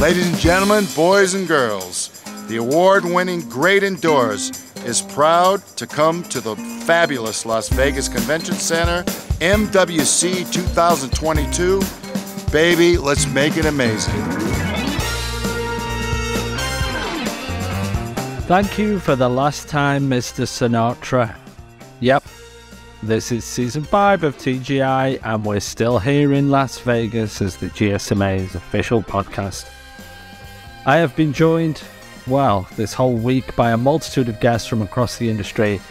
Ladies and gentlemen, boys and girls, the award-winning Great Indoors is proud to come to the fabulous Las Vegas Convention Center, MWC 2022. Baby, let's make it amazing. Thank you for the last time, Mr. Sinatra. Yep, this is Season 5 of TGI, and we're still here in Las Vegas as the GSMA's official podcast. I have been joined, this whole week by a multitude of guests from across the industry,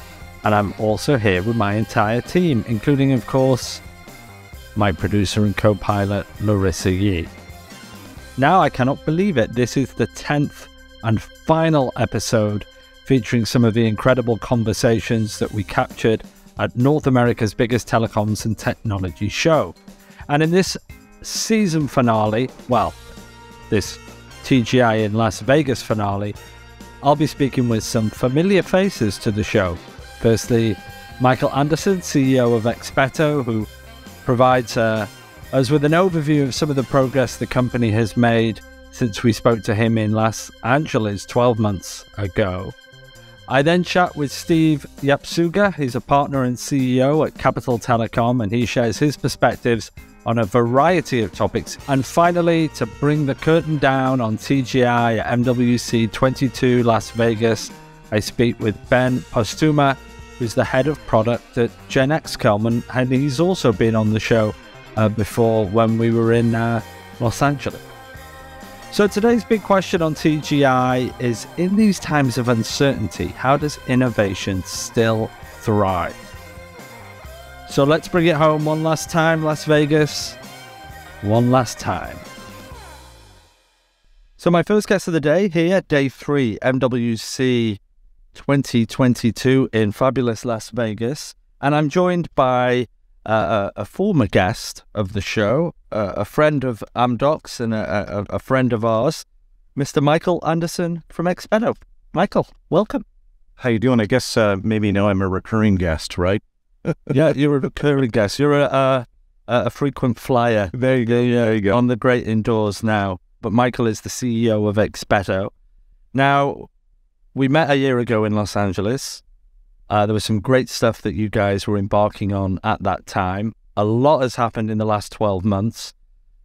and I'm also here with my entire team, including, of course, my producer and co-pilot, Larissa Yee. Now, I cannot believe it. This is the 10th and final episode featuring some of the incredible conversations that we captured at North America's biggest telecoms and technology show. And in this season finale, this TGI in Las Vegas finale, I'll be speaking with some familiar faces to the show. Firstly, Michael Anderson, CEO of Expeto, who provides us with an overview of some of the progress the company has made since we spoke to him in Los Angeles 12 months ago. I then chat with Steve Yapsuga. He's a partner and CEO at Capital Telecom, and he shares his perspectives on a variety of topics. And finally, to bring the curtain down on TGI at MWC 22 Las Vegas, I speak with Ben Posthuma, who's the head of product at GenXcom, and he's also been on the show before when we were in Los Angeles. So today's big question on TGI is, in these times of uncertainty, how does innovation still thrive? So let's bring it home one last time, Las Vegas, one last time. So my first guest of the day here, day 3, MWC 2022 in fabulous Las Vegas. And I'm joined by a former guest of the show, a friend of Amdocs and a friend of ours, Mr. Michael Anderson from Expeto. Michael, welcome. How you doing? I guess maybe now I'm a recurring guest, right? Yeah, you're a recurring guest. You're a frequent flyer. There you go. On the Great Indoors now. But Michael is the CEO of Expeto. Now, we met a year ago in Los Angeles. There was some great stuff that you guys were embarking on at that time. A lot has happened in the last 12 months.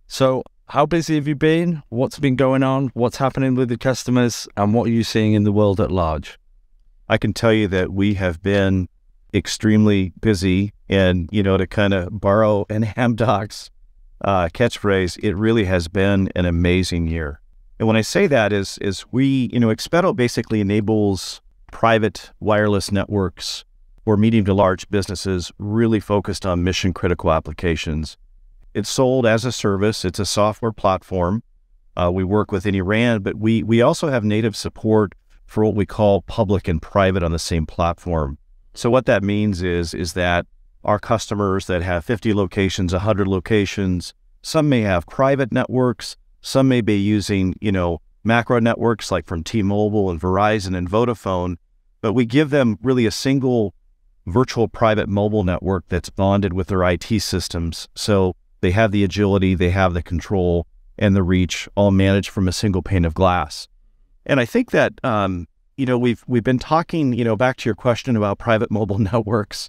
So how busy have you been? What's been going on? What's happening with the customers? And what are you seeing in the world at large? I can tell you that we have been extremely busy, and, to kind of borrow an Amdocs catchphrase, it really has been an amazing year. And when I say that is we, Expeto basically enables private wireless networks for medium to large businesses really focused on mission critical applications. It's sold as a service. It's a software platform. We work with any RAN, but we also have native support for what we call public and private on the same platform. So what that means is that our customers that have 50 locations, 100 locations, some may have private networks, some may be using, macro networks like from T-Mobile and Verizon and Vodafone, but we give them really a single virtual private mobile network that's bonded with their IT systems. So they have the agility, they have the control and the reach, all managed from a single pane of glass. And I think that, we've been talking, back to your question about private mobile networks.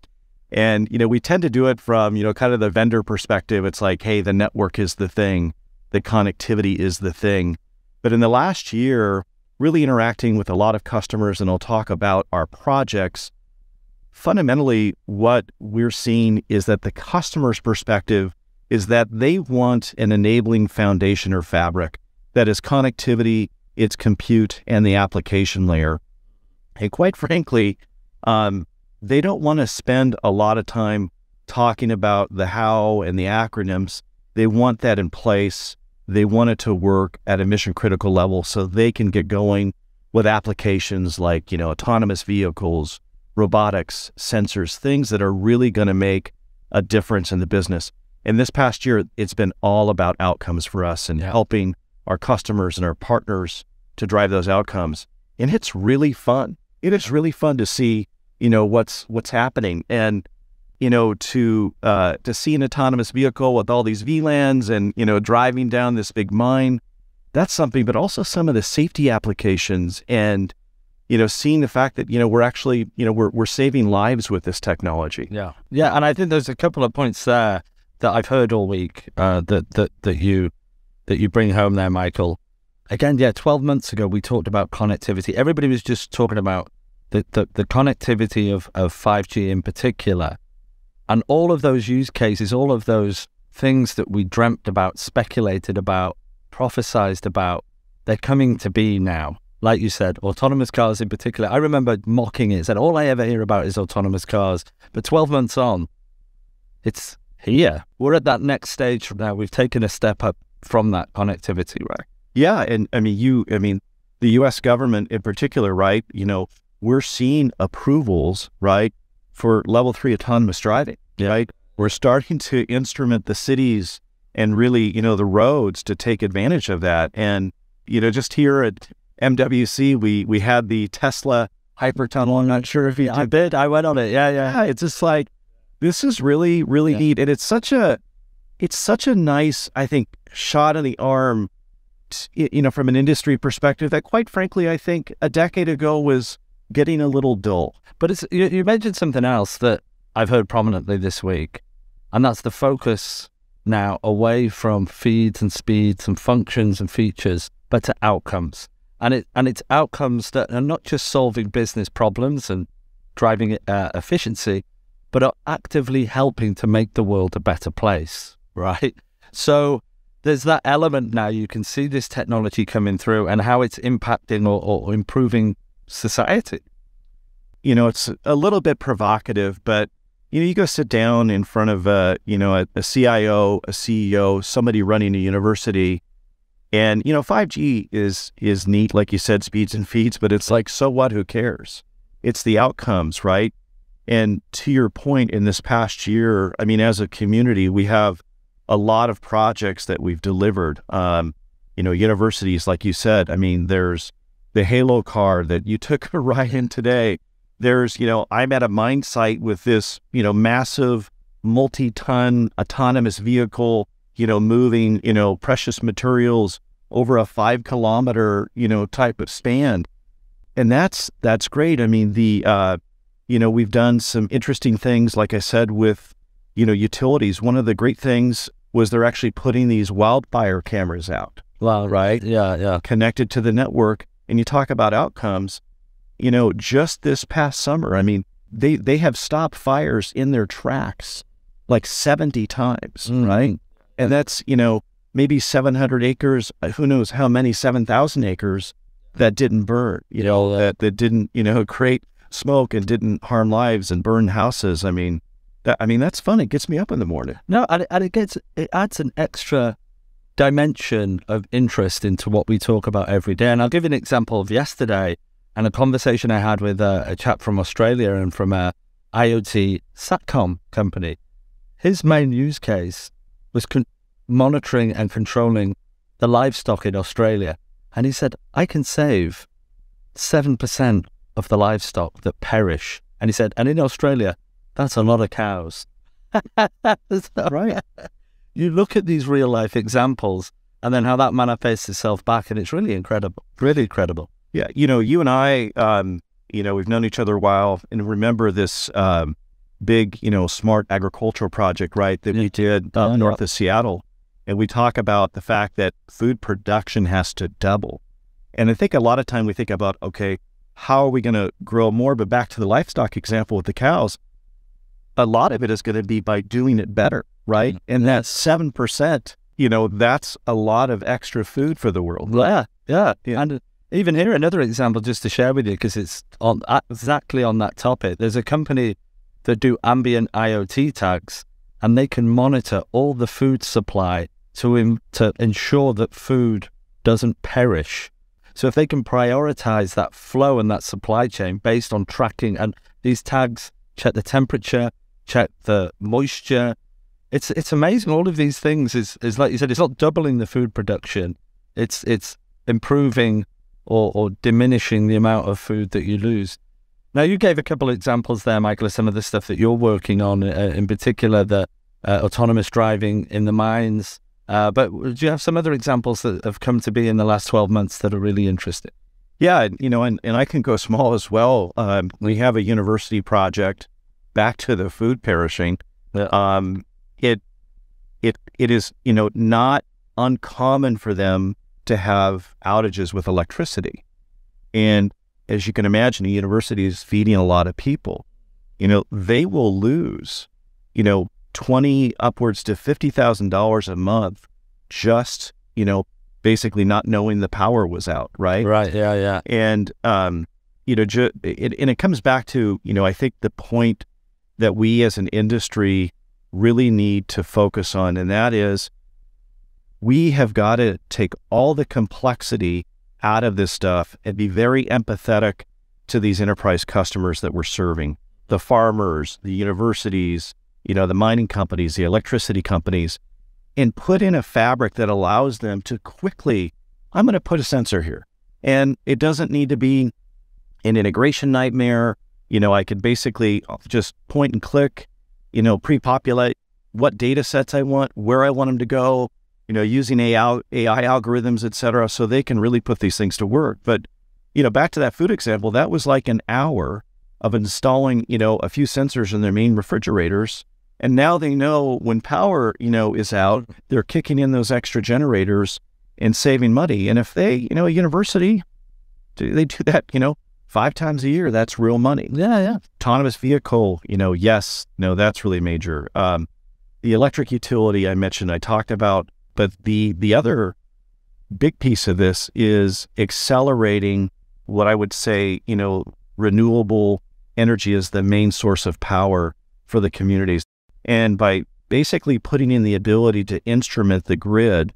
And, we tend to do it from, kind of the vendor perspective. It's like, hey, the network is the thing. The connectivity is the thing. But in the last year, really interacting with a lot of customers, and I'll talk about our projects, fundamentally what we're seeing is that the customer's perspective is that they want an enabling foundation or fabric that is connectivity, it's compute, and the application layer. And quite frankly, they don't want to spend a lot of time talking about the how and the acronyms. They want that in place. They want it to work at a mission critical level so they can get going with applications like, autonomous vehicles, robotics, sensors, things that are really going to make a difference in the business. And this past year, it's been all about outcomes for us and helping our customers and our partners to drive those outcomes. And it's really fun. It is really fun to see, what's happening. And, to see an autonomous vehicle with all these VLANs and, driving down this big mine, that's something, but also some of the safety applications and, seeing the fact that, we're actually, we're saving lives with this technology. Yeah. Yeah. And I think there's a couple of points there that I've heard all week that you bring home there, Michael. Again, 12 months ago, we talked about connectivity. Everybody was just talking about the connectivity of 5G in particular. And all of those use cases, all of those things that we dreamt about, speculated about, prophesized about, they're coming to be now. Like you said, autonomous cars in particular. I remember mocking it, said all I ever hear about is autonomous cars. But 12 months on, it's here. We're at that next stage from now. We've taken a step up from that connectivity, right? Yeah, and the U.S. government in particular, right? We're seeing approvals, right, for level 3 autonomous driving, right? We're starting to instrument the cities and really, the roads to take advantage of that. And, just here at MWC, we had the Tesla Hypertunnel. I'm not sure if you did. I went on it. Yeah. It's just like, this is really, really neat. And it's such a nice, I think, shot in the arm, from an industry perspective that, quite frankly, I think a decade ago was getting a little dull. But you mentioned something else that I've heard prominently this week, and that's the focus now away from feeds and speeds and functions and features, but to outcomes. And it's outcomes that are not just solving business problems and driving efficiency, but are actively helping to make the world a better place, right? So there's that element now. You can see this technology coming through and how it's impacting or improving society. It's a little bit provocative, but you go sit down in front of a CIO, a CEO, somebody running a university, and 5G is neat, like you said, speeds and feeds, but it's like, so what? Who cares? It's the outcomes, right? And to your point, in this past year, as a community, we have a lot of projects that we've delivered. Universities, like you said, there's the Halo car that you took a ride in today. There's, I'm at a mine site with this, massive multi-ton autonomous vehicle, moving, precious materials over a 5-kilometer, type of span. And that's great. We've done some interesting things, like I said, with, utilities. One of the great things was they're actually putting these wildfire cameras out. Wow. Right? Yeah. Connected to the network. And you talk about outcomes, just this past summer, they have stopped fires in their tracks like 70 times, right? And that's, maybe 700 acres, who knows how many, 7,000 acres that didn't burn, that didn't, create smoke and didn't harm lives and burn houses. That's fun. It gets me up in the morning. No, and it adds an extra dimension of interest into what we talk about every day. And I'll give you an example of yesterday and a conversation I had with a chap from Australia and from a IoT SATCOM company. His main use case was monitoring and controlling the livestock in Australia. And he said, I can save 7% of the livestock that perish. And he said, and in Australia, that's a lot of cows. Right. You look at these real life examples and then how that manifests itself back, and it's really incredible. Really incredible. Yeah. You and I, we've known each other a while, and remember this big, smart agricultural project, right, that we did north of Seattle. And we talk about the fact that food production has to double. And I think a lot of time we think about, okay, how are we going to grow more? But back to the livestock example with the cows, a lot of it is going to be by doing it better, right? And that 7%, that's a lot of extra food for the world. Yeah. And even here, another example just to share with you, because it's exactly on that topic. There's a company that do ambient IoT tags, and they can monitor all the food supply to ensure that food doesn't perish. So if they can prioritize that flow and that supply chain based on tracking, and these tags check the temperature, check the moisture, it's amazing. All of these things is like you said, it's not doubling the food production, it's improving or diminishing the amount of food that you lose. Now, you gave a couple of examples there, Michael, of some of the stuff that you're working on, in particular the autonomous driving in the mines, But do you have some other examples that have come to be in the last 12 months that are really interesting? Yeah, and I can go small as well. We have a university project, back to the food perishing. Yeah. It is, not uncommon for them to have outages with electricity. And as you can imagine, a university is feeding a lot of people. They will lose, 20 upwards to $50,000 a month just, basically not knowing the power was out, right? Right, yeah. And, and it comes back to, I think the point that we as an industry really need to focus on, and that is we have got to take all the complexity out of this stuff and be very empathetic to these enterprise customers that we're serving, the farmers, the universities, the mining companies, the electricity companies, and put in a fabric that allows them to quickly, I'm going to put a sensor here. And it doesn't need to be an integration nightmare. I could basically just point and click, pre-populate what data sets I want, where I want them to go, using AI algorithms, et cetera, so they can really put these things to work. But, back to that food example, that was like an hour of installing, a few sensors in their main refrigerators. And now they know when power, is out, they're kicking in those extra generators and saving money. And if they, a university, they do that, 5 times a year, that's real money. Yeah. Autonomous vehicle, yes, no, that's really major. The electric utility I mentioned, I talked about, but the other big piece of this is accelerating what I would say, renewable energy is the main source of power for the communities. And by basically putting in the ability to instrument the grid,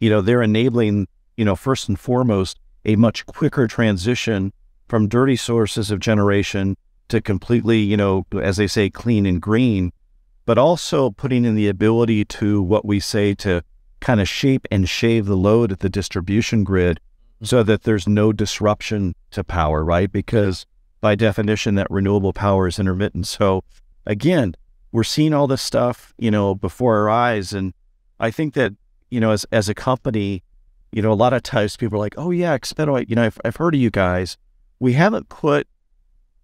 they're enabling, first and foremost, a much quicker transition from dirty sources of generation to completely, as they say, clean and green, but also putting in the ability to what we say to kind of shape and shave the load at the distribution grid so that there's no disruption to power, right? Because by definition, that renewable power is intermittent. So again, we're seeing all this stuff, before our eyes. And I think that, as a company, a lot of times people are like, oh yeah, Expeto, I've heard of you guys. We haven't put,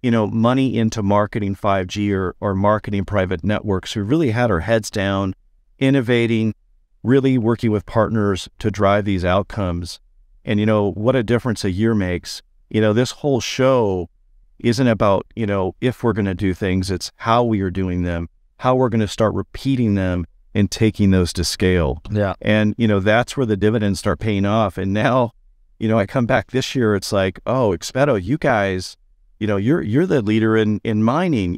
money into marketing 5G or marketing private networks. We really had our heads down, innovating, really working with partners to drive these outcomes. And, what a difference a year makes. This whole show isn't about, if we're going to do things, it's how we are doing them, how we're going to start repeating them and taking those to scale. Yeah. And, that's where the dividends start paying off. And now, I come back this year, it's like, oh, Expeto, you guys, you're the leader in mining,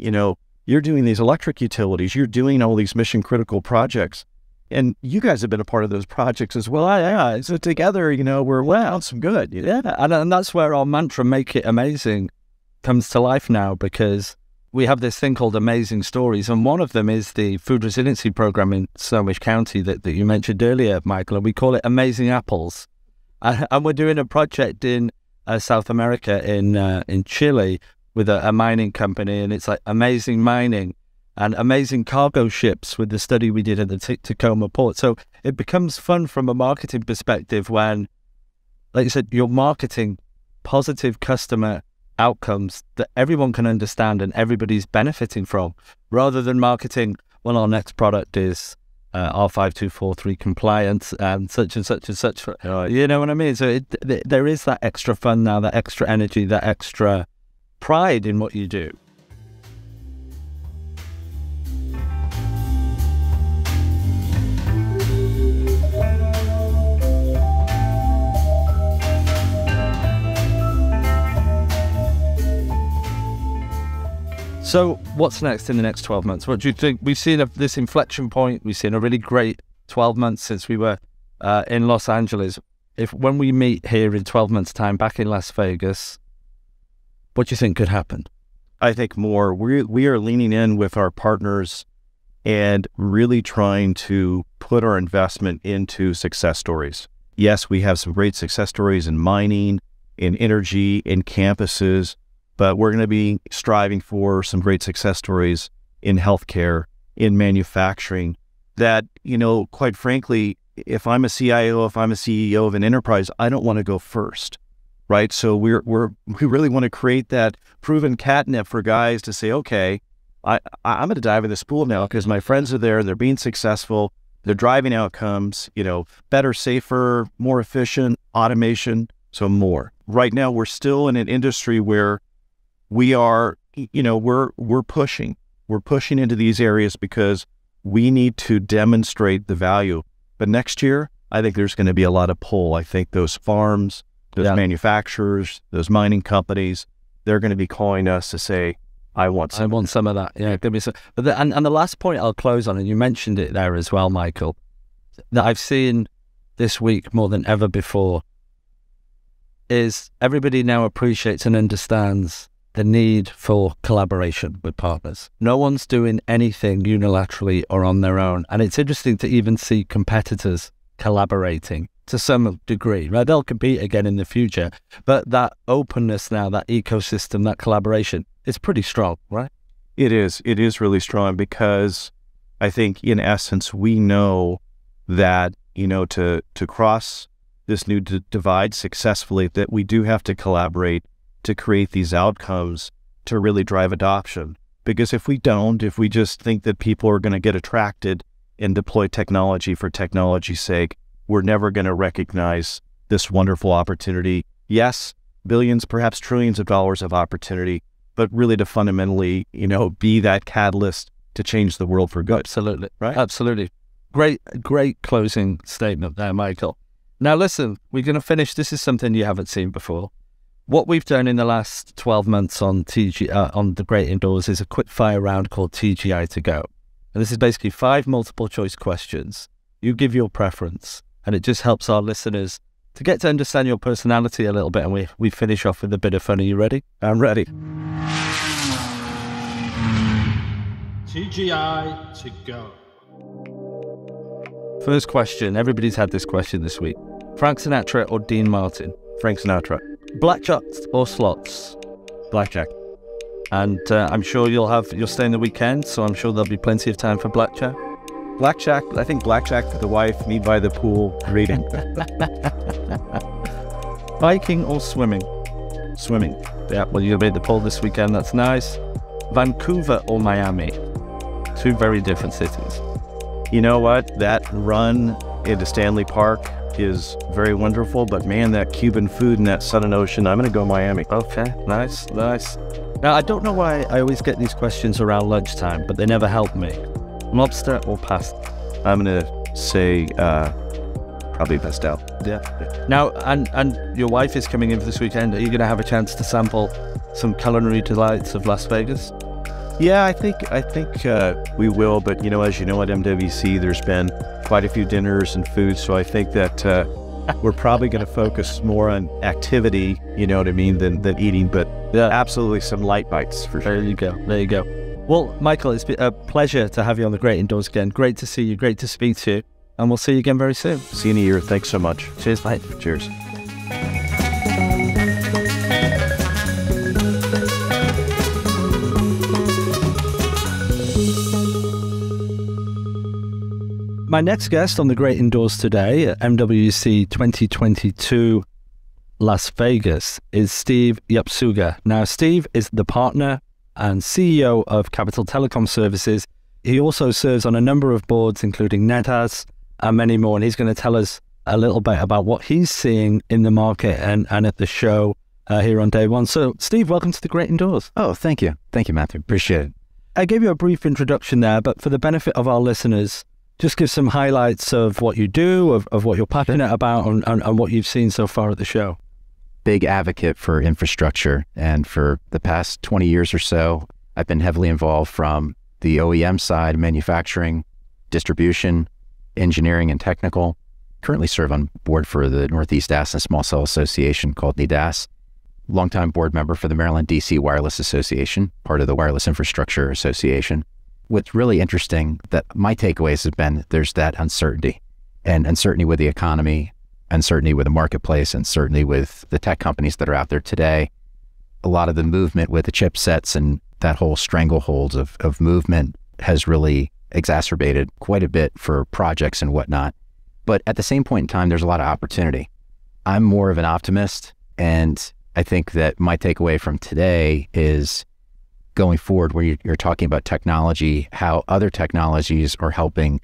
you're doing these electric utilities, you're doing all these mission critical projects. And you guys have been a part of those projects as well. Yeah. So together, we're on some good. Yeah. And that's where our mantra, make it amazing, comes to life now, because we have this thing called Amazing Stories. And one of them is the food resiliency program in Snohomish County that you mentioned earlier, Michael. And we call it Amazing Apples. And we're doing a project in South America, in Chile, with a mining company. And it's like amazing mining and amazing cargo ships with the study we did at the Tacoma port. So it becomes fun from a marketing perspective when, like you said, you're marketing positive customer outcomes that everyone can understand and everybody's benefiting from, rather than marketing, well, our next product is R5243 compliant and such and such and such. You know what I mean? So there is that extra fun now, that extra energy, that extra pride in what you do. So what's next in the next 12 months? What do you think? We've seen this inflection point. We've seen a really great 12 months since we were in Los Angeles. When we meet here in 12 months' time back in Las Vegas, what do you think could happen? I think more. We are leaning in with our partners and really trying to put our investment into success stories. Yes, we have some great success stories in mining, in energy, in campuses, but we're going to be striving for some great success stories in healthcare, in manufacturing, that, quite frankly, if I'm a CIO, if I'm a CEO of an enterprise, I don't want to go first, right? So we really want to create that proven catnip for guys to say, okay, I'm going to dive in this pool now because my friends are there, they're being successful, they're driving outcomes, better, safer, more efficient, automation, so more. Right now, we're still in an industry where we are, we're pushing into these areas because we need to demonstrate the value. But next year, I think there's going to be a lot of pull. I think those farms, those manufacturers, those mining companies, they're going to be calling us to say, I want some of that. Yeah, give me some. But the last point I'll close on, and you mentioned it there as well, Michael, that I've seen this week more than ever before, is everybody now appreciates and understands the need for collaboration with partners. No one's doing anything unilaterally or on their own. And it's interesting to even see competitors collaborating to some degree, right? They'll compete again in the future, but that openness now, that ecosystem, that collaboration, it's pretty strong, right? It is really strong because I think in essence, we know that, to cross this new divide successfully, that we do have to collaborate to create these outcomes to really drive adoption. Because if we just think that people are going to get attracted and deploy technology for technology's sake, we're never going to recognize this wonderful opportunity. Yes, billions, perhaps trillions of dollars of opportunity, but really to fundamentally, be that catalyst to change the world for good. Absolutely. Right? Absolutely. Great closing statement there, Michael. Now listen, we're going to finish. This is something you haven't seen before. What we've done in the last 12 months on on the Great Indoors is a quick fire round called TGI to go. And this is basically 5 multiple choice questions. You give your preference, and it just helps our listeners to get to understand your personality a little bit. And we finish off with a bit of fun. Are you ready? I'm ready. TGI to go. First question. Everybody's had this question this week. Frank Sinatra or Dean Martin? Frank Sinatra. Blackjack or slots? Blackjack. And I'm sure you'll stay in the weekend, so I'm sure there'll be plenty of time for blackjack. Blackjack, I think blackjack for the wife, me by the pool, reading. Biking or swimming? Swimming. Yeah, well, you'll be at the pool this weekend, that's nice. Vancouver or Miami? 2 very different cities. You know what? That run into Stanley Park is very wonderful, but man, that Cuban food and that sun and ocean, I'm going to go Miami. Okay, nice. Now, I don't know why I always get these questions around lunchtime, but they never help me. Lobster or pasta? I'm going to say probably pastel. Yeah. Now, and your wife is coming in for this weekend. Are you going to have a chance to sample some culinary delights of Las Vegas? Yeah, I think we will, but as you know, at MWC, there's been quite a few dinners and food, so I think that we're probably going to focus more on activity, than eating, but absolutely some light bites for sure. There you go. Well, Michael, it's been a pleasure to have you on the Great Indoors again. Great to see you, great to speak to you, and we'll see you again very soon. See you in a year. Thanks so much. Cheers, mate. Cheers. My next guest on the Great Indoors today at MWC 2022 Las Vegas is Steve Yapsuga. Now, Steve is the partner and CEO of Capital Telecom Services. He also serves on a number of boards, including NetAs and many more. And he's going to tell us a little bit about what he's seeing in the market and at the show here on day one. So, Steve, welcome to the Great Indoors. Oh, thank you. Thank you, Matthew. Appreciate it. I gave you a brief introduction there, but for the benefit of our listeners, just give some highlights of what you do, of what you're passionate about, and what you've seen so far at the show. Big advocate for infrastructure. And for the past 20 years or so, I've been heavily involved from the OEM side, manufacturing, distribution, engineering, and technical. Currently serve on board for the Northeast DAS and Small Cell Association called NEDAS. Longtime board member for the Maryland DC Wireless Association, part of the Wireless Infrastructure Association. What's really interesting that my takeaways have been there's that uncertainty, and uncertainty with the economy, uncertainty with the marketplace, and certainly with the tech companies that are out there today. A lot of the movement with the chipsets and that whole stranglehold of movement has really exacerbated quite a bit for projects and whatnot. But at the same point in time, there's a lot of opportunity. I'm more of an optimist, and I think that my takeaway from today is going forward, where you're talking about technology, how other technologies are helping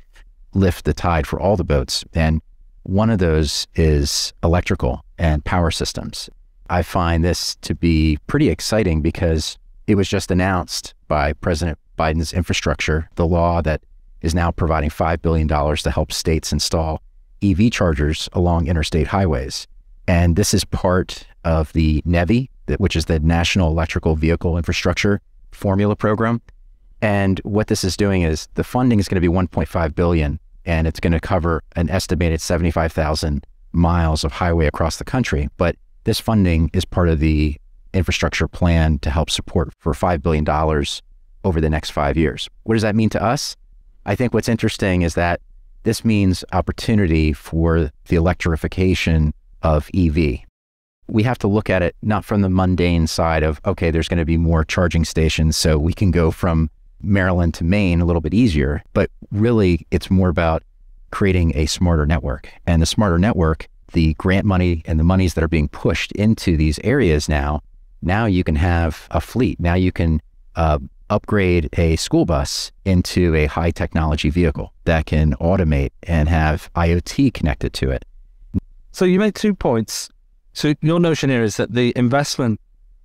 lift the tide for all the boats. And one of those is electrical and power systems. I find this to be pretty exciting because it was just announced by President Biden's infrastructure, the law that is now providing $5 billion to help states install EV chargers along interstate highways. And this is part of the NEVI, which is the National Electrical Vehicle Infrastructure Formula Program. And what this is doing is the funding is going to be $1.5 billion, and it's going to cover an estimated 75,000 miles of highway across the country. But this funding is part of the infrastructure plan to help support for $5 billion over the next 5 years. What does that mean to us? I think what's interesting is that this means opportunity for the electrification of EV. We have to look at it not from the mundane side of, okay, there's going to be more charging stations so we can go from Maryland to Maine a little bit easier, but really it's more about creating a smarter network. And the smarter network, the grant money and the monies that are being pushed into these areas now you can have a fleet. Now you can upgrade a school bus into a high technology vehicle that can automate and have IoT connected to it. So you made 2 points. So your notion here is that the investment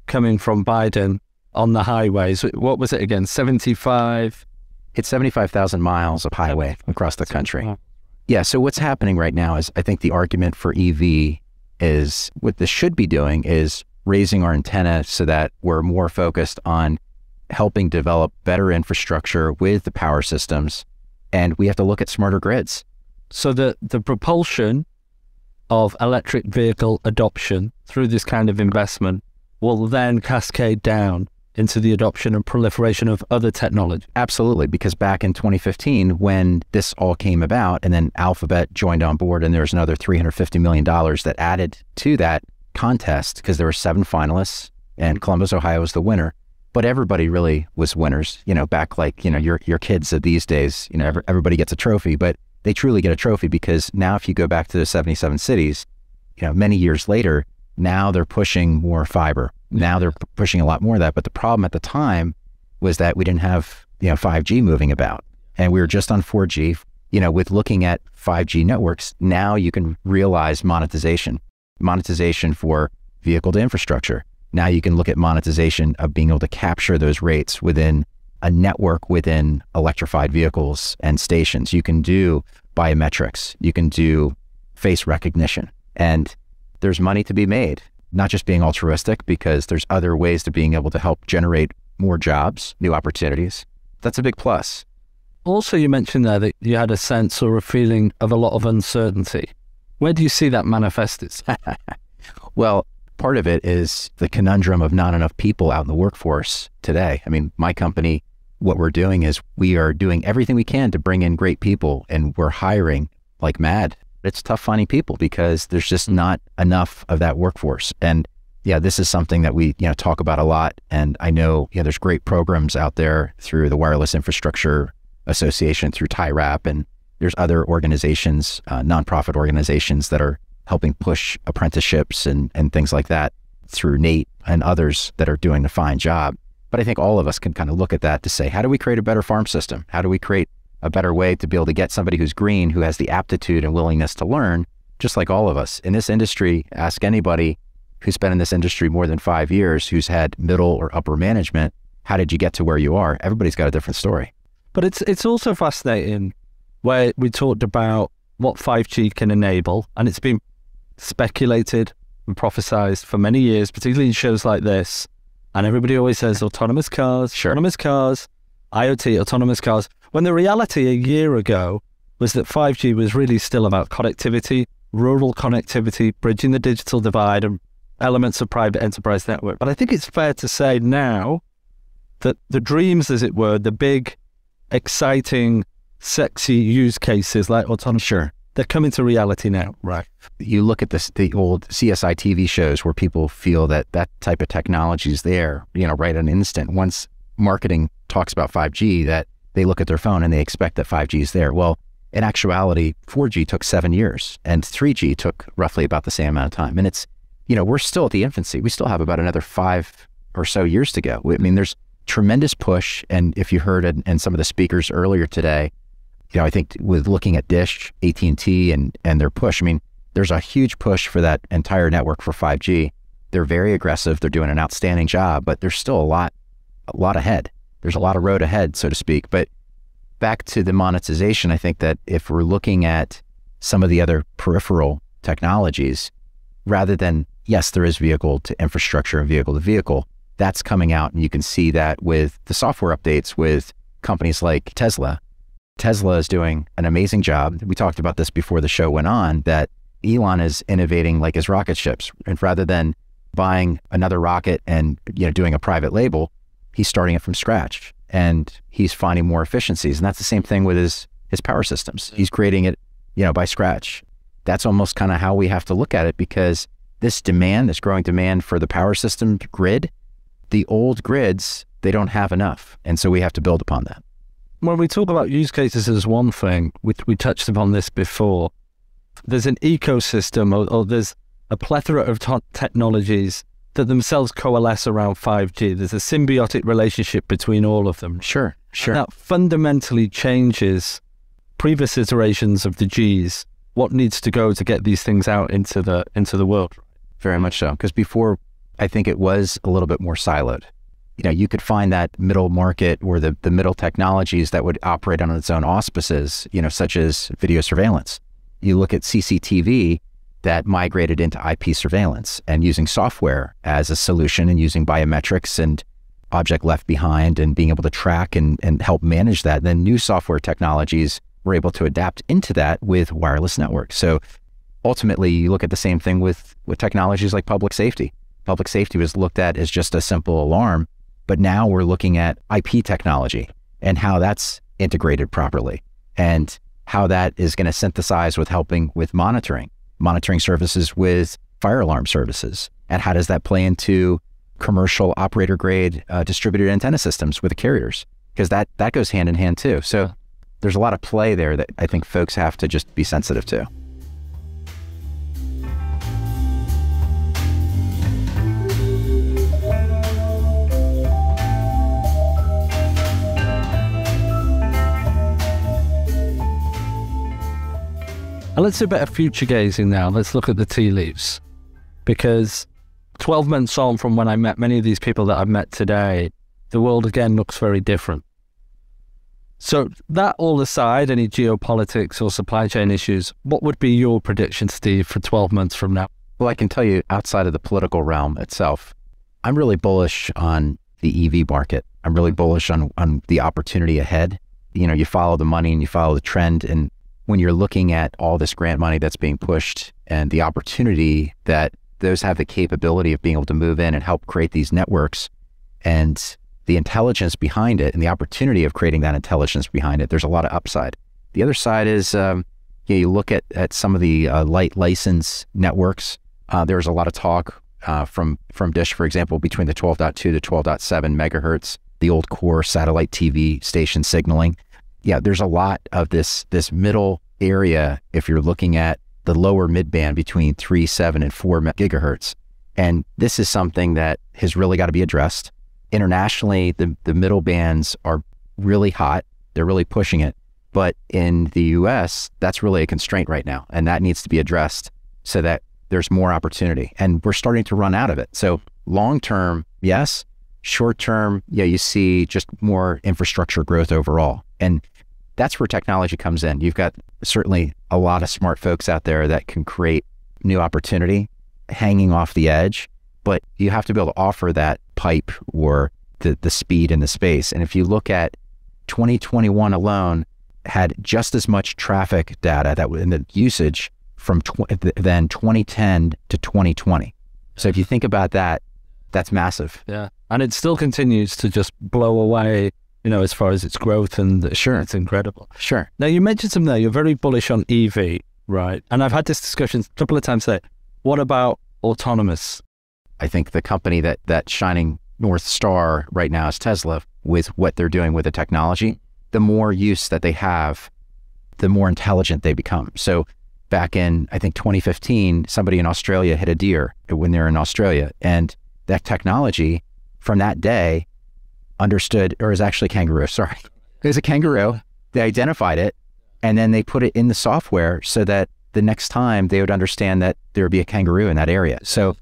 coming from Biden on the highways, what was it again, 75? It's 75,000 miles of highway across the country. Yeah, so what's happening right now is I think the argument for EV is what this should be doing is raising our antenna so that we're more focused on helping develop better infrastructure with the power systems, and we have to look at smarter grids. So the propulsion of electric vehicle adoption through this kind of investment will then cascade down into the adoption and proliferation of other technology. Absolutely, because back in 2015, when this all came about, and then Alphabet joined on board, and there was another $350 million that added to that contest, because there were 7 finalists, and Columbus, Ohio was the winner. But everybody really was winners, back like, your kids of these days, everybody gets a trophy, but they truly get a trophy because now if you go back to the 77 cities, many years later, now they're pushing more fiber. Now they're pushing a lot more of that. But the problem at the time was that we didn't have, 5G moving about, and we were just on 4G. With looking at 5G networks, now you can realize monetization for vehicle to infrastructure. Now you can look at monetization of being able to capture those rates within a network within electrified vehicles and stations. You can do biometrics, you can do face recognition, and there's money to be made, not just being altruistic, because there's other ways to being able to help generate more jobs, new opportunities. That's a big plus. Also, you mentioned there that you had a sense or a feeling of a lot of uncertainty. Where do you see that manifest itself? Well, part of it is the conundrum of not enough people out in the workforce today. I mean, my company, what we're doing is we are doing everything we can to bring in great people, and we're hiring like mad. It's tough finding people because there's just not enough of that workforce. And yeah, this is something that we talk about a lot. And I know there's great programs out there through the Wireless Infrastructure Association, through TIRAP, and there's other organizations, nonprofit organizations that are helping push apprenticeships and things like that through NATE and others that are doing a fine job. But I think all of us can kind of look at that to say, how do we create a better farm system? How do we create a better way to be able to get somebody who's green, who has the aptitude and willingness to learn, just like all of us in this industry? Ask anybody who's been in this industry more than 5 years, who's had middle or upper management, how did you get to where you are? Everybody's got a different story. But it's also fascinating where we talked about what 5G can enable, and it's been speculated and prophesized for many years, particularly in shows like this. And everybody always says autonomous cars, autonomous cars, IoT, autonomous cars. When the reality a year ago was that 5G was really still about connectivity, rural connectivity, bridging the digital divide, and elements of private enterprise network. But I think it's fair to say now that the dreams, as it were, the big, exciting, sexy use cases like autonomous, they're coming to reality now. Right. You look at the old CSI TV shows where people feel that that type of technology is there, right at an instant. Once marketing talks about 5G, that they look at their phone and they expect that 5G is there. Well, in actuality, 4G took 7 years and 3G took roughly about the same amount of time. And it's, we're still at the infancy. We still have about another 5 or so years to go. I mean, there's tremendous push. And if you heard in some of the speakers earlier today, I think with looking at Dish, AT&T and their push, I mean, there's a huge push for that entire network for 5G. They're very aggressive. They're doing an outstanding job, but there's still a lot ahead. There's a lot of road ahead, so to speak. But back to the monetization, I think that if we're looking at some of the other peripheral technologies, rather than, yes, there is vehicle to infrastructure and vehicle to vehicle, that's coming out. And you can see that with the software updates with companies like Tesla. Tesla is doing an amazing job. We talked about this before the show went on, that Elon is innovating like his rocket ships. And rather than buying another rocket and doing a private label, he's starting it from scratch and he's finding more efficiencies. And that's the same thing with his power systems. He's creating it, by scratch. That's almost kind of how we have to look at it, because this growing demand for the power system grid, the old grids, they don't have enough. And so we have to build upon that. When we talk about use cases as one thing, we touched upon this before, there's an ecosystem or there's a plethora of technologies that themselves coalesce around 5G. There's a symbiotic relationship between all of them. Sure. And that fundamentally changes previous iterations of the Gs, what needs to go to get these things out into the world. Very much so, because before, I think it was a little bit more siloed. You could find that middle market or the middle technologies that would operate on its own auspices, such as video surveillance. You look at CCTV that migrated into IP surveillance and using software as a solution and using biometrics and object left behind and being able to track and help manage that. Then new software technologies were able to adapt into that with wireless networks. So ultimately, you look at the same thing with technologies like public safety. Public safety was looked at as just a simple alarm, but now we're looking at IP technology and how that's integrated properly and how that is going to synthesize with helping with monitoring services with fire alarm services. And how does that play into commercial operator grade distributed antenna systems with the carriers? Because that goes hand in hand too. So there's a lot of play there that I think folks have to just be sensitive to. And let's do a bit of future gazing now. Let's look at the tea leaves, because 12 months on from when I met many of these people that I've met today, the world again looks very different. So that all aside, any geopolitics or supply chain issues, what would be your prediction, Steve, for 12 months from now? Well, I can tell you outside of the political realm itself, I'm really bullish on the EV market. I'm really bullish on the opportunity ahead. You follow the money and you follow the trend, and when you're looking at all this grant money that's being pushed and the opportunity that those have the capability of being able to move in and help create these networks and the intelligence behind it and the opportunity of creating that intelligence behind it, there's a lot of upside. The other side is, you look at some of the light license networks. There's a lot of talk from Dish, for example, between the 12.2 to 12.7 megahertz, the old core satellite TV station signaling. Yeah, there's a lot of this middle area if you're looking at the lower midband between 3, 7, and 4 gigahertz. And this is something that has really got to be addressed. Internationally, the middle bands are really hot. They're really pushing it. But in the US, that's really a constraint right now. And that needs to be addressed so that there's more opportunity. And we're starting to run out of it. So long term, yes. Short term, you see just more infrastructure growth overall. And that's where technology comes in. You've got certainly a lot of smart folks out there that can create new opportunity hanging off the edge, but you have to be able to offer that pipe or the speed and the space. And if you look at 2021 alone, had just as much traffic data that in the usage from than 2010 to 2020. So if you think about that, that's massive. Yeah. And it still continues to just blow away, as far as its growth, and sure, it's incredible. Sure. Now, you mentioned something there. You're very bullish on EV, right? And I've had this discussion a couple of times there. What about autonomous? I think the company that's shining North Star right now is Tesla with what they're doing with the technology. the more use that they have, the more intelligent they become. So back in, I think 2015, somebody in Australia hit a deer when they're in Australia, and that technology from that day understood, or is actually kangaroo, sorry. It was a kangaroo. They identified it, and then they put it in the software so that the next time they would understand that there would be a kangaroo in that area. So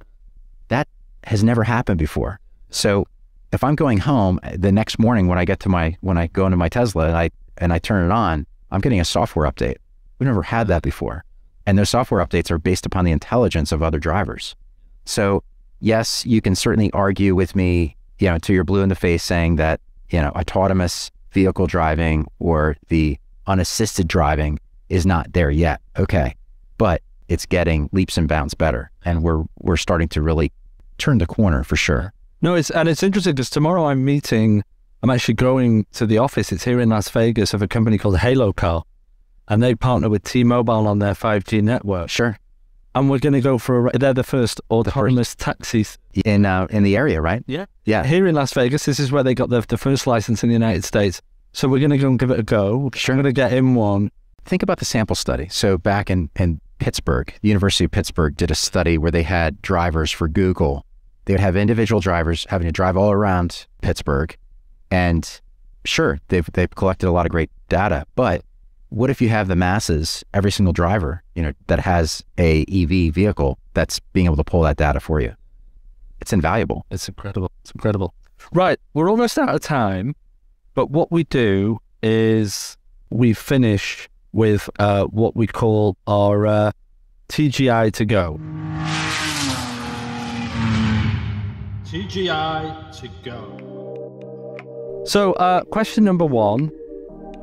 that has never happened before. So if I'm going home the next morning when I go into my Tesla and I turn it on, I'm getting a software update. We've never had that before. And those software updates are based upon the intelligence of other drivers. So yes, you can certainly argue with me, till you're blue in the face saying that, autonomous vehicle driving or the unassisted driving is not there yet. Okay. But it's getting leaps and bounds better. And we're starting to really turn the corner for sure. No, it's interesting because tomorrow I'm actually going to the office. It's here in Las Vegas of a company called Halo Car, and they partner with T-Mobile on their 5G network. Sure. And we're going to go they're the first autonomous taxis. In the area, right? Yeah. Yeah. Here in Las Vegas, this is where they got the first license in the United States. So we're going to go and give it a go. Sure. I'm going to get in one. Think about the sample study. So back in Pittsburgh, the University of Pittsburgh did a study where they had drivers for Google. They would have individual drivers having to drive all around Pittsburgh. And sure, they've collected a lot of great data, but what if you have the masses, every single driver, that has a EV vehicle that's being able to pull that data for you? It's invaluable. It's incredible. It's incredible. Right. We're almost out of time, but what we do is we finish with what we call our TGI to go. TGI to go. So question number one,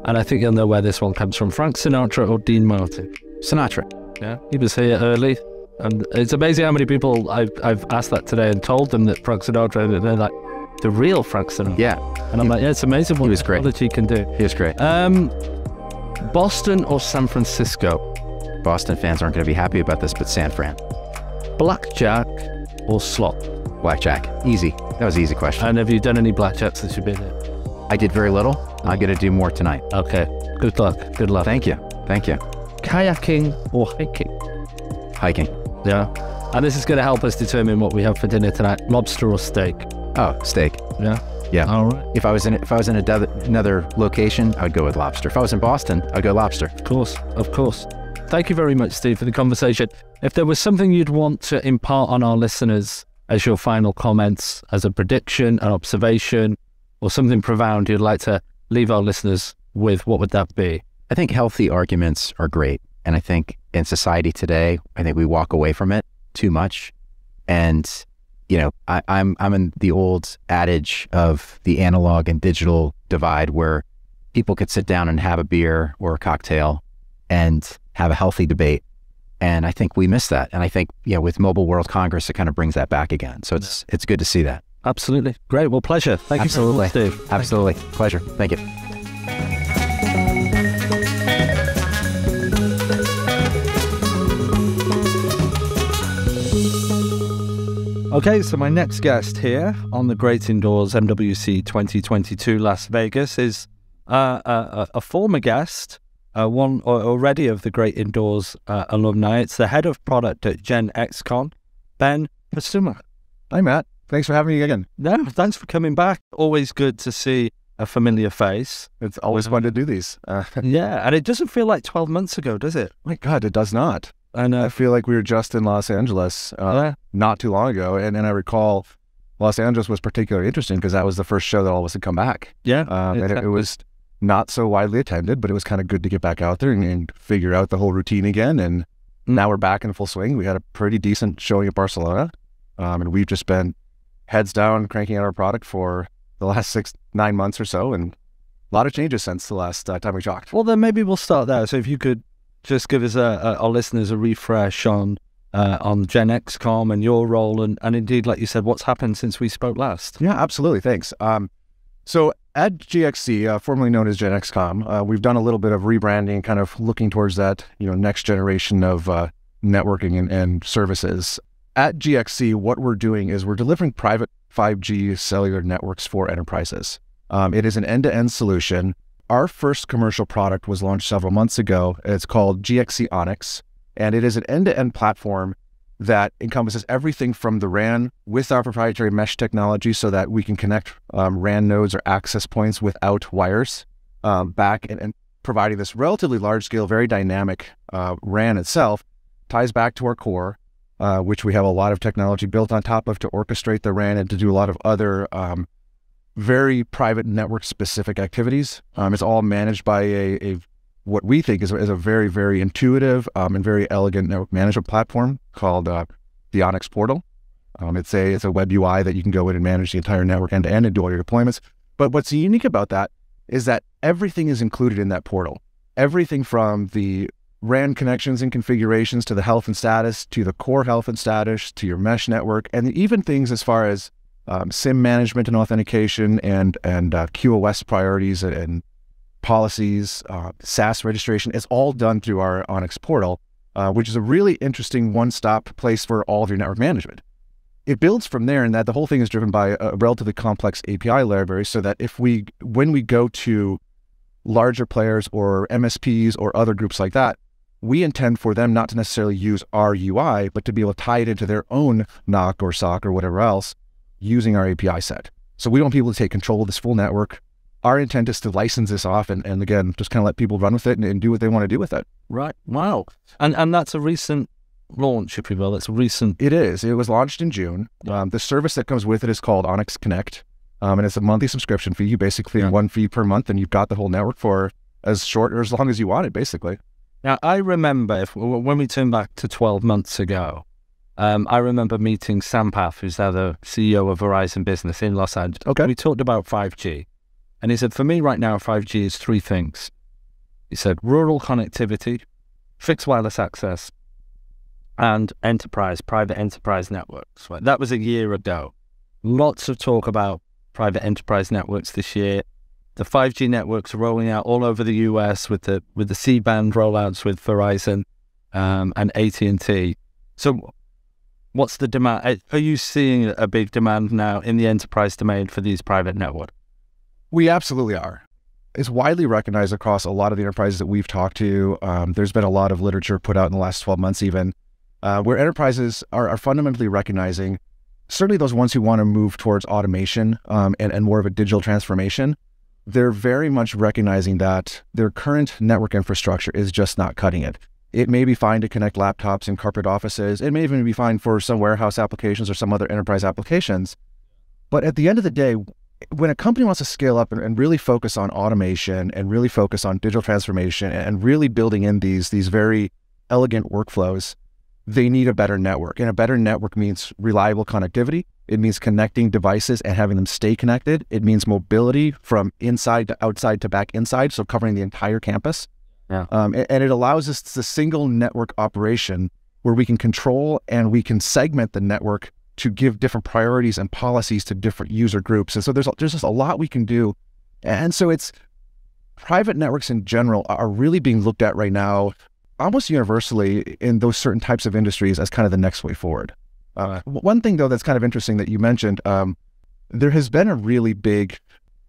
and I think you'll know where this one comes from: Frank Sinatra or Dean Martin? Sinatra. Yeah, he was here early, and it's amazing how many people I've asked that today and told them that Frank Sinatra, and they're like, the real Frank Sinatra. Yeah. And I'm like, yeah, it's amazing what technology can do. He was great. Boston or San Francisco? Boston fans aren't going to be happy about this, but San Fran. Blackjack or slot? Blackjack. Easy. That was an easy question. And have you done any blackjack since you've been here? I did very little. I'm going to do more tonight. Okay. Good luck. Good luck. Thank you. Thank you. Kayaking or hiking? Hiking. Yeah. And this is going to help us determine what we have for dinner tonight: lobster or steak? Oh, steak. Yeah. Yeah. All right. If I was in another location, I would go with lobster. If I was in Boston, I'd go lobster. Of course. Of course. Thank you very much, Steve, for the conversation. If there was something you'd want to impart on our listeners as your final comments, as a prediction, an observation, or something profound you'd like to leave our listeners with, what would that be? I think healthy arguments are great. And I think in society today, I think we walk away from it too much. And, I'm in the old adage of the analog and digital divide, where people could sit down and have a beer or a cocktail and have a healthy debate. And I think we miss that. And I think, with Mobile World Congress, it kind of brings that back again. So it's good to see that. Absolutely. Great. Well, pleasure. Thank you so much, Steve. Absolutely. Pleasure. Thank you. Okay, so my next guest here on the Great Indoors MWC 2022 Las Vegas is a former guest, one already of the Great Indoors alumni. It's the head of product at Gen XCon, Ben Posthuma. Hi, Matt. Thanks for having me again. No, thanks for coming back. Always good to see a familiar face. It's always fun to do these. Yeah, and it doesn't feel like 12 months ago, does it? My God, it does not. And I feel like we were just in Los Angeles not too long ago. And I recall Los Angeles was particularly interesting because that was the first show that all of us had come back. Yeah. And it was not so widely attended, but it was kind of good to get back out there and figure out the whole routine again. And now we're back in full swing. We had a pretty decent showing at Barcelona. And we've just been heads down cranking out our product for the last 6-9 months or so. And a lot of changes since the last time we talked. Well, then maybe we'll start there. So if you could just give us our listeners a refresh on Gen XCom and your role, and indeed, like you said, what's happened since we spoke last. Yeah, absolutely. Thanks. So at GXC, formerly known as Gen XCom, we've done a little bit of rebranding, kind of looking towards that next generation of networking and services. At GXC, what we're doing is we're delivering private 5G cellular networks for enterprises. It is an end-to-end solution. Our first commercial product was launched several months ago. It's called GXC Onyx, and it is an end-to-end platform that encompasses everything from the RAN with our proprietary mesh technology so that we can connect RAN nodes or access points without wires back and providing this relatively large-scale, very dynamic RAN itself, ties back to our core, which we have a lot of technology built on top of to orchestrate the RAN and to do a lot of other very private network-specific activities. It's all managed by a what we think is a very, very intuitive and very elegant network management platform called the Onyx Portal. It's a web UI that you can go in and manage the entire network end-to-end and do all your deployments. But what's unique about that is that everything is included in that portal. Everything from the RAN connections and configurations to the health and status, to the core health and status, to your mesh network, and even things as far as SIM management and authentication and QoS priorities and policies, SaaS registration. It's all done through our Onyx portal, which is a really interesting one-stop place for all of your network management. It builds from there, and that the whole thing is driven by a relatively complex API library, so that when we go to larger players or MSPs or other groups like that, we intend for them not to necessarily use our UI, but to be able to tie it into their own NOC or SOC or whatever else using our API set. So we want people to take control of this full network. Our intent is to license this off and again, just kind of let people run with it and do what they want to do with it. Right. Wow. And that's a recent launch, if you will. It's a recent... It is. It was launched in June. The service that comes with it is called Onyx Connect. And it's a monthly subscription fee. You basically one fee per month, and you've got the whole network for as short or as long as you want it, basically. Now, I remember when we turn back to 12 months ago, I remember meeting Sampath, who's now the CEO of Verizon Business in Los Angeles. Okay. We talked about 5G. And he said, for me right now, 5G is three things. He said, rural connectivity, fixed wireless access, and private enterprise networks. Right? That was a year ago. Lots of talk about private enterprise networks this year. The 5G networks are rolling out all over the US with the C-band rollouts with Verizon and AT&T. So what's the demand? Are you seeing a big demand now in the enterprise domain for these private networks? We absolutely are. It's widely recognized across a lot of the enterprises that we've talked to. There's been a lot of literature put out in the last 12 months even, where enterprises are fundamentally recognizing, certainly those ones who want to move towards automation and more of a digital transformation, they're very much recognizing that their current network infrastructure is just not cutting it. It may be fine to connect laptops in corporate offices. It may even be fine for some warehouse applications or some other enterprise applications. But at the end of the day, when a company wants to scale up and really focus on automation and really focus on digital transformation and really building in these very elegant workflows, they need a better network. And a better network means reliable connectivity. It means connecting devices and having them stay connected. It means mobility from inside to outside to back inside, so covering the entire campus. Yeah. And it allows us a single network operation where we can control and we can segment the network to give different priorities and policies to different user groups. And so there's just a lot we can do. And so it's private networks in general are really being looked at right now almost universally in those certain types of industries as kind of the next way forward. One thing though that's kind of interesting that you mentioned, there has been a really big,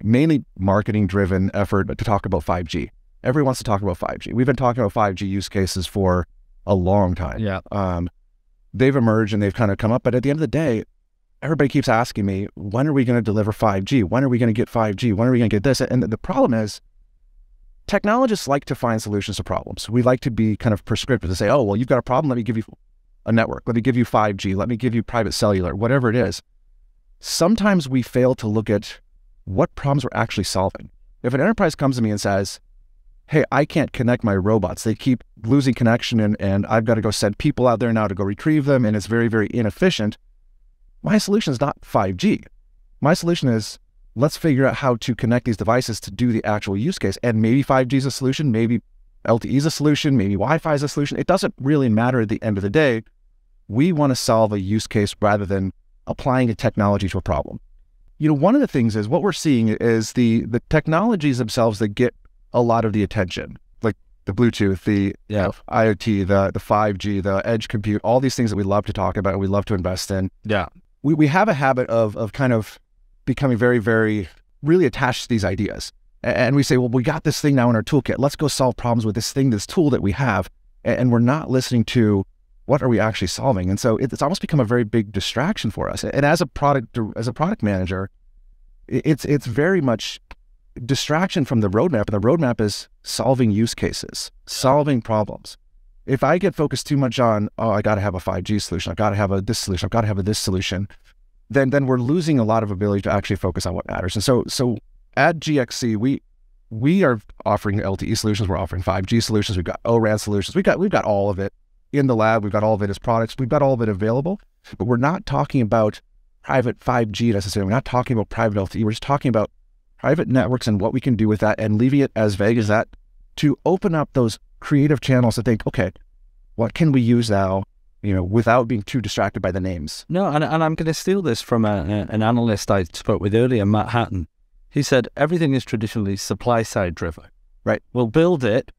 mainly marketing driven effort to talk about 5G. Everyone wants to talk about 5G. We've been talking about 5G use cases for a long time. Yeah. They've emerged and they've kind of come up, but at the end of the day, everybody keeps asking me, when are we going to deliver 5G? When are we going to get 5G? When are we going to get this? And the problem is, technologists like to find solutions to problems. We like to be kind of prescriptive to say, oh, well, you've got a problem. Let me give you a network. Let me give you 5G. Let me give you private cellular, whatever it is. Sometimes we fail to look at what problems we're actually solving. If an enterprise comes to me and says, hey, I can't connect my robots. They keep losing connection and I've got to go send people out there now to go retrieve them and it's very, very inefficient. My solution is not 5G. My solution is, let's figure out how to connect these devices to do the actual use case. And maybe 5G is a solution, maybe LTE is a solution, maybe Wi-Fi is a solution. It doesn't really matter at the end of the day. We want to solve a use case rather than applying a technology to a problem. You know, one of the things is what we're seeing is the technologies themselves that get a lot of the attention, like the Bluetooth, the IoT, the 5G, the edge compute, all these things that we love to talk about and we love to invest in. Yeah. We have a habit of kind of becoming very, very really attached to these ideas. And we say, well, we got this thing now in our toolkit. Let's go solve problems with this thing, this tool that we have. And we're not listening to what are we actually solving. And so it's almost become a very big distraction for us. And as a product manager, it's very much distraction from the roadmap. And the roadmap is solving use cases, solving problems. If I get focused too much on, oh, I got to have a 5G solution, I got to have this solution, I've got to have this solution, then we're losing a lot of ability to actually focus on what matters. And so at GXC, we are offering LTE solutions. We're offering 5G solutions. We've got O-RAN solutions. We've got all of it in the lab. We've got all of it as products. We've got all of it available. But we're not talking about private 5G necessarily. We're not talking about private LTE. We're just talking about private networks and what we can do with that, and leaving it as vague as that to open up those creative channels to think, okay, what can we use now, without being too distracted by the names. No, and I'm going to steal this from an analyst I spoke with earlier, Matt Hatton. He said, everything is traditionally supply-side driven. Right. We'll build it,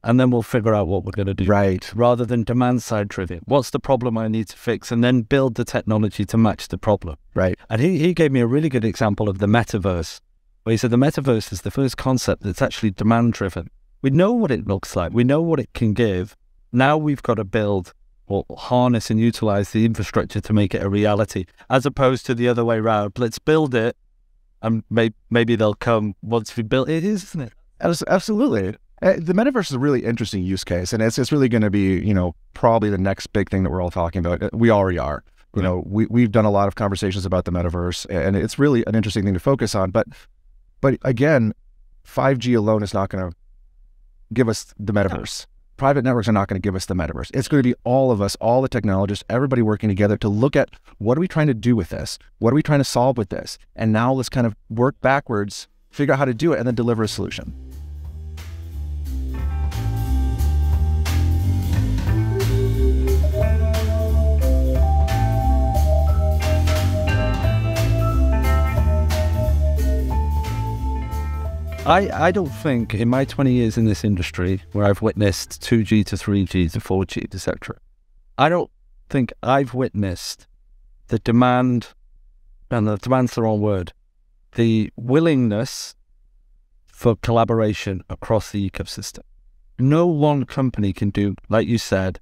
and then we'll figure out what we're going to do. Right. Rather than demand-side driven. What's the problem I need to fix? And then build the technology to match the problem. Right. And he gave me a really good example of the metaverse, where he said the metaverse is the first concept that's actually demand-driven. We know what it looks like. We know what it can give. Now we've got to build or harness and utilize the infrastructure to make it a reality, as opposed to the other way around. Let's build it, and maybe they'll come once we build it, isn't it? Absolutely. The metaverse is a really interesting use case, and it's really going to be, probably the next big thing that we're all talking about. We already are. Right. We've done a lot of conversations about the metaverse, and it's really an interesting thing to focus on. But again, 5G alone is not going to give us the metaverse. Private networks are not going to give us the metaverse. It's going to be all of us, all the technologists, everybody working together to look at what are we trying to do with this? What are we trying to solve with this? And now let's kind of work backwards, figure out how to do it, and then deliver a solution. I don't think in my 20 years in this industry, where I've witnessed 2G to 3G to 4G, etc., I don't think I've witnessed the demand, and the demand's the wrong word, the willingness for collaboration across the ecosystem. No one company can do, like you said,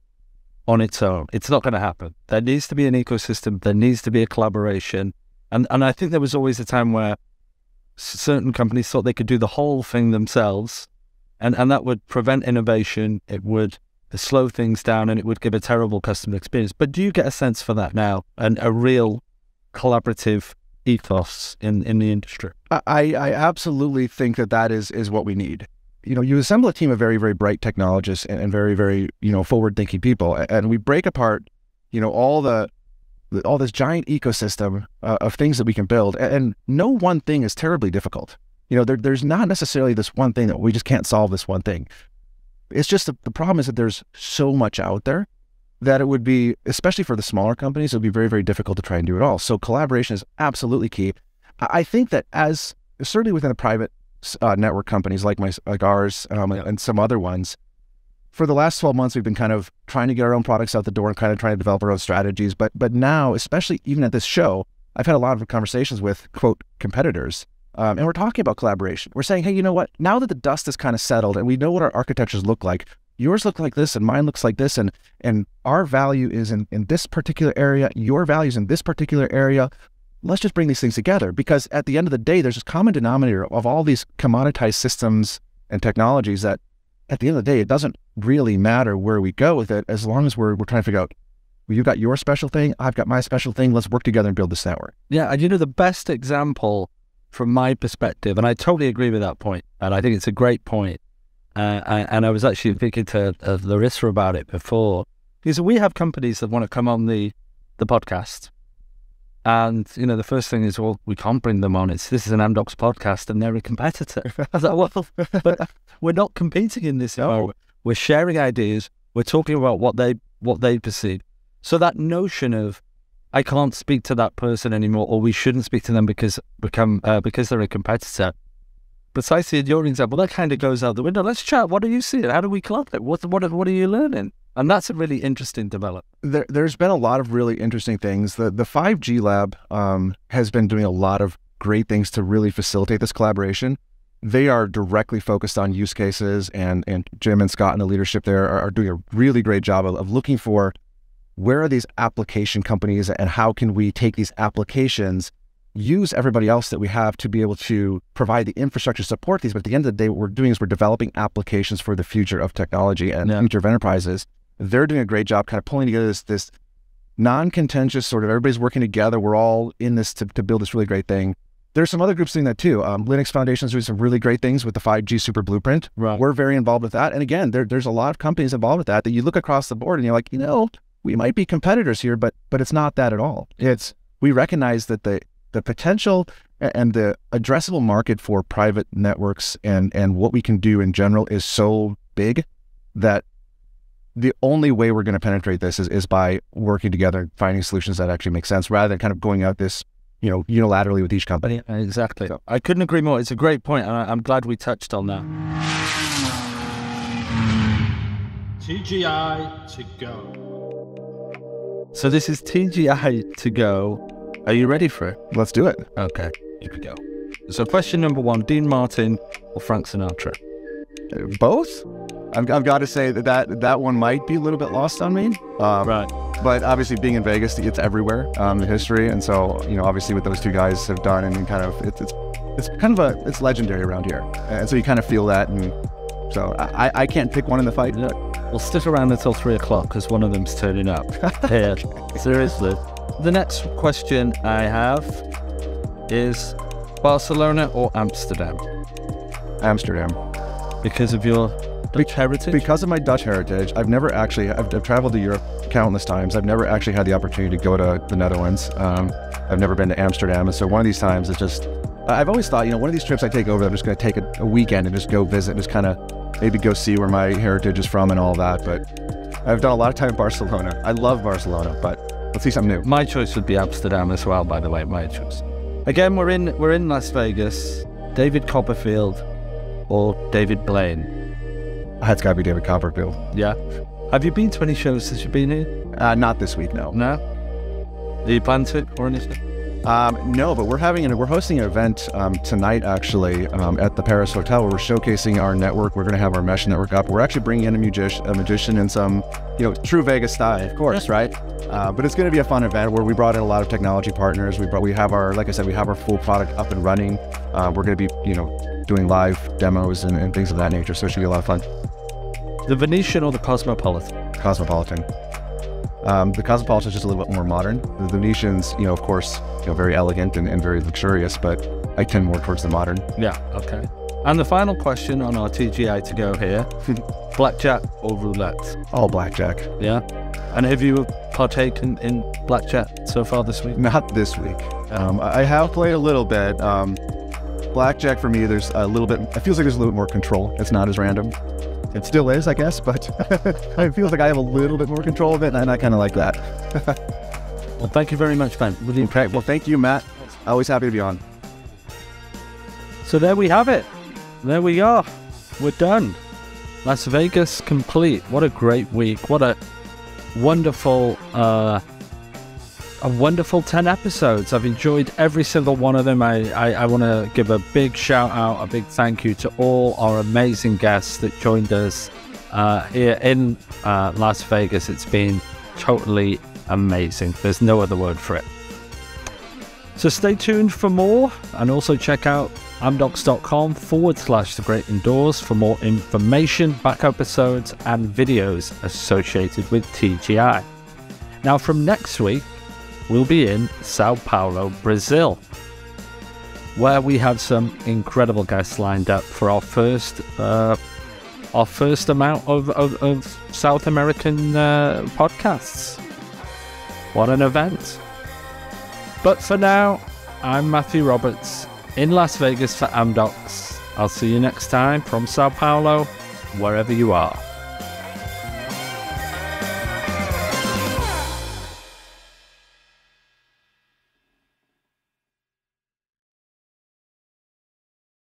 on its own. It's not going to happen. There needs to be an ecosystem. There needs to be a collaboration. And I think there was always a time where certain companies thought they could do the whole thing themselves, and that would prevent innovation, it would slow things down, and it would give a terrible customer experience. But do you get a sense for that now, and a real collaborative ethos in the industry? I absolutely think that is what we need. You assemble a team of very, very bright technologists and very, very, forward-thinking people, and we break apart, all this giant ecosystem of things that we can build, and no one thing is terribly difficult. There's not necessarily this one thing that we just can't solve this one thing. It's just the problem is that there's so much out there that it would be, especially for the smaller companies, it would be very, very difficult to try and do it all. So collaboration is absolutely key. I think that certainly within the private network companies like ours and some other ones, for the last 12 months, we've been kind of trying to get our own products out the door and kind of trying to develop our own strategies. But now, especially even at this show, I've had a lot of conversations with, quote, competitors. And we're talking about collaboration. We're saying, hey, you know what? Now that the dust is kind of settled and we know what our architectures look like, yours look like this and mine looks like this, and our value is in this particular area, your value is in this particular area. Let's just bring these things together, because at the end of the day, there's this common denominator of all these commoditized systems and technologies that at the end of the day, it doesn't really matter where we go with it, as long as we're trying to figure out, well, you've got your special thing, I've got my special thing, let's work together and build this network. Yeah, and the best example from my perspective, and I totally agree with that point, and I think it's a great point, and I was actually thinking to Larissa about it before, because we have companies that want to come on the podcast, and the first thing is, well, we can't bring them on. This is an Amdocs podcast, and they're a competitor. I was like, well, but we're not competing in this environment. We're sharing ideas. We're talking about what they perceive. So that notion of I can't speak to that person anymore, or we shouldn't speak to them because they're a competitor. Precisely in your example, that kind of goes out the window. Let's chat. What do you see? How do we collaborate? What are you learning? And that's a really interesting development. There's been a lot of really interesting things. The 5G lab has been doing a lot of great things to really facilitate this collaboration. they are directly focused on use cases, and Jim and Scott and the leadership there are doing a really great job of looking for where are these application companies and how can we take these applications, use everybody else that we have to be able to provide the infrastructure to support these. But at the end of the day, what we're doing is we're developing applications for the future of technology and future of enterprises. They're doing a great job kind of pulling together this non-contentious sort of everybody's working together. We're all in this to build this really great thing. There's some other groups doing that too. Linux Foundation is doing some really great things with the 5G Super Blueprint. Right. We're very involved with that. And again, there's a lot of companies involved with that you look across the board and you're like, we might be competitors here, but it's not that at all. We recognize that the potential and the addressable market for private networks and what we can do in general is so big that the only way we're going to penetrate this is by working together and finding solutions that actually make sense rather than kind of going out this unilaterally with each company. Exactly. So, I couldn't agree more. It's a great point, and I'm glad we touched on that. TGI to go. So this is TGI to go. Are you ready for it? Let's do it. Okay, here we go. So question number 1, Dean Martin or Frank Sinatra? Both? I've got to say that one might be a little bit lost on me. Right. But obviously being in Vegas, it's everywhere in history. And so, obviously what those two guys have done and kind of, it's legendary around here. And so you kind of feel that. And so I can't pick one in the fight. Look, we'll stick around until 3 o'clock because one of them's turning up. Yeah, seriously. The next question I have is Barcelona or Amsterdam? Amsterdam. Because of your Dutch heritage? Because of my Dutch heritage. I've traveled to Europe countless times. I've never actually had the opportunity to go to the Netherlands. I've never been to Amsterdam. And so one of these times it's just, I've always thought, one of these trips I take over, I'm just going to take a weekend and just go visit and just kind of maybe go see where my heritage is from and all that. But I've done a lot of time in Barcelona. I love Barcelona, but let's see something new. My choice would be Amsterdam as well, by the way, my choice. Again, we're in Las Vegas. David Copperfield or David Blaine? It's got to be David Copperfield. Yeah. Have you been to any shows since you've been here? Not this week, no. No? Are you planning to or anything? No, but we're hosting an event tonight actually at the Paris Hotel where we're showcasing our network. We're going to have our mesh network up. We're actually bringing in a magician and some, true Vegas style, of course, right? But it's going to be a fun event where we brought in a lot of technology partners. We have our full product up and running. We're going to be, doing live demos and things of that nature. So it should be a lot of fun. The Venetian or the Cosmopolitan? Cosmopolitan. The Cosmopolitan is just a little bit more modern. The Venetian's, of course, very elegant and very luxurious, but I tend more towards the modern. Yeah, okay. And the final question on our TGI to go here, blackjack or roulette? All blackjack. Yeah. And have you partaken in blackjack so far this week? Not this week. I have played a little bit. Blackjack for me, there's a little bit, it feels like there's a little bit more control. It's not as random. It still is, I guess, but it feels like I have a little bit more control of it, and I kind of like that. Well, thank you very much, Ben. Really okay. Well, thank you, Matt. Always happy to be on. So there we have it. There we are. We're done. Las Vegas complete. What a great week. What a wonderful 10 episodes. I've enjoyed every single one of them. I want to give a big shout out, a big thank you to all our amazing guests that joined us here in Las Vegas. It's been totally amazing. There's no other word for it. So stay tuned for more, and also check out amdocs.com/The Great Indoors for more information, back episodes, and videos associated with TGI. Now from next week, we'll be in Sao Paulo, Brazil, where we have some incredible guests lined up for our first amount of South American podcasts. What an event. But for now, I'm Matthew Roberts in Las Vegas for Amdocs. I'll see you next time from Sao Paulo, wherever you are.